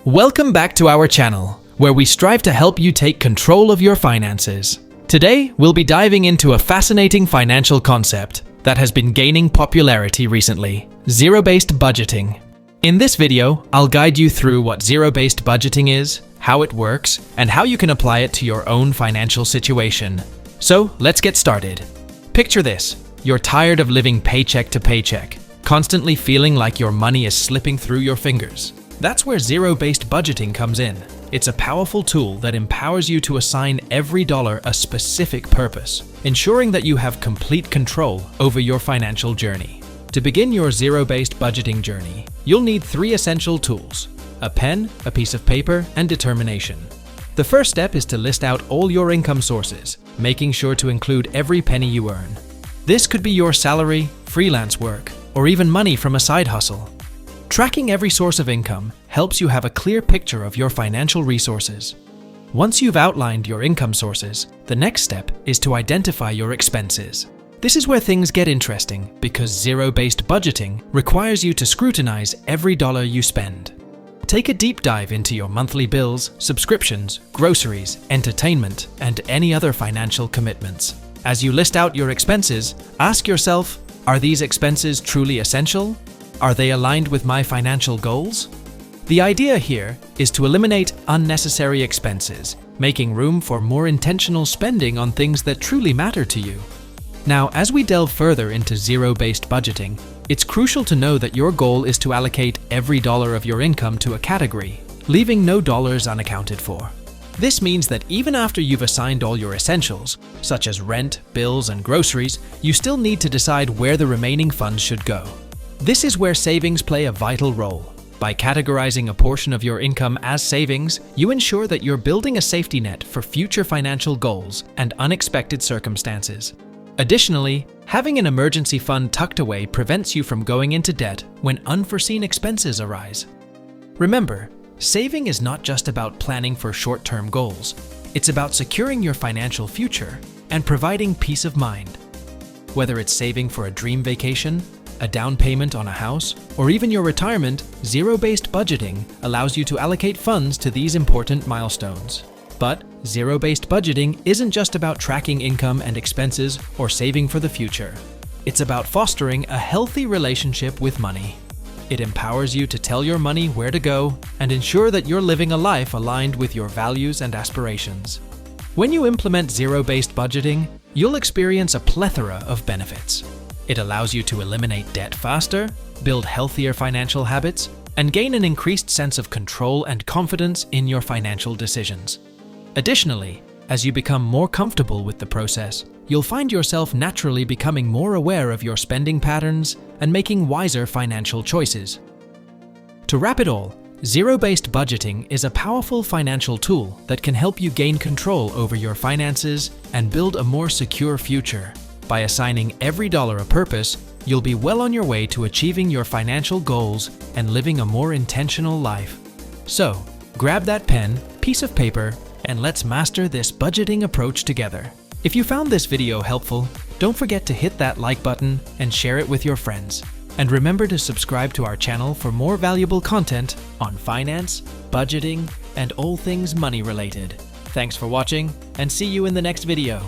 Welcome back to our channel, where we strive to help you take control of your finances. Today, we'll be diving into a fascinating financial concept that has been gaining popularity recently: zero-based budgeting. In this video, I'll guide you through what zero-based budgeting is, how it works, and how you can apply it to your own financial situation. So, let's get started. Picture this: you're tired of living paycheck to paycheck, constantly feeling like your money is slipping through your fingers. That's where zero-based budgeting comes in. It's a powerful tool that empowers you to assign every dollar a specific purpose, ensuring that you have complete control over your financial journey. To begin your zero-based budgeting journey, you'll need 3 essential tools: a pen, a piece of paper, and determination. The first step is to list out all your income sources, making sure to include every penny you earn. This could be your salary, freelance work, or even money from a side hustle. Tracking every source of income helps you have a clear picture of your financial resources. Once you've outlined your income sources, the next step is to identify your expenses. This is where things get interesting, because zero-based budgeting requires you to scrutinize every dollar you spend. Take a deep dive into your monthly bills, subscriptions, groceries, entertainment, and any other financial commitments. As you list out your expenses, ask yourself, are these expenses truly essential? Are they aligned with my financial goals? The idea here is to eliminate unnecessary expenses, making room for more intentional spending on things that truly matter to you. Now, as we delve further into zero-based budgeting, it's crucial to know that your goal is to allocate every dollar of your income to a category, leaving no dollars unaccounted for. This means that even after you've assigned all your essentials, such as rent, bills, and groceries, you still need to decide where the remaining funds should go. This is where savings play a vital role. By categorizing a portion of your income as savings, you ensure that you're building a safety net for future financial goals and unexpected circumstances. Additionally, having an emergency fund tucked away prevents you from going into debt when unforeseen expenses arise. Remember, saving is not just about planning for short-term goals. It's about securing your financial future and providing peace of mind. Whether it's saving for a dream vacation, a down payment on a house, or even your retirement, zero-based budgeting allows you to allocate funds to these important milestones. But zero-based budgeting isn't just about tracking income and expenses or saving for the future. It's about fostering a healthy relationship with money. It empowers you to tell your money where to go and ensure that you're living a life aligned with your values and aspirations. When you implement zero-based budgeting, you'll experience a plethora of benefits. It allows you to eliminate debt faster, build healthier financial habits, and gain an increased sense of control and confidence in your financial decisions. Additionally, as you become more comfortable with the process, you'll find yourself naturally becoming more aware of your spending patterns and making wiser financial choices. To wrap it all, zero-based budgeting is a powerful financial tool that can help you gain control over your finances and build a more secure future. By assigning every dollar a purpose, you'll be well on your way to achieving your financial goals and living a more intentional life. So, grab that pen, piece of paper, and let's master this budgeting approach together. If you found this video helpful, don't forget to hit that like button and share it with your friends. And remember to subscribe to our channel for more valuable content on finance, budgeting, and all things money related. Thanks for watching, and see you in the next video.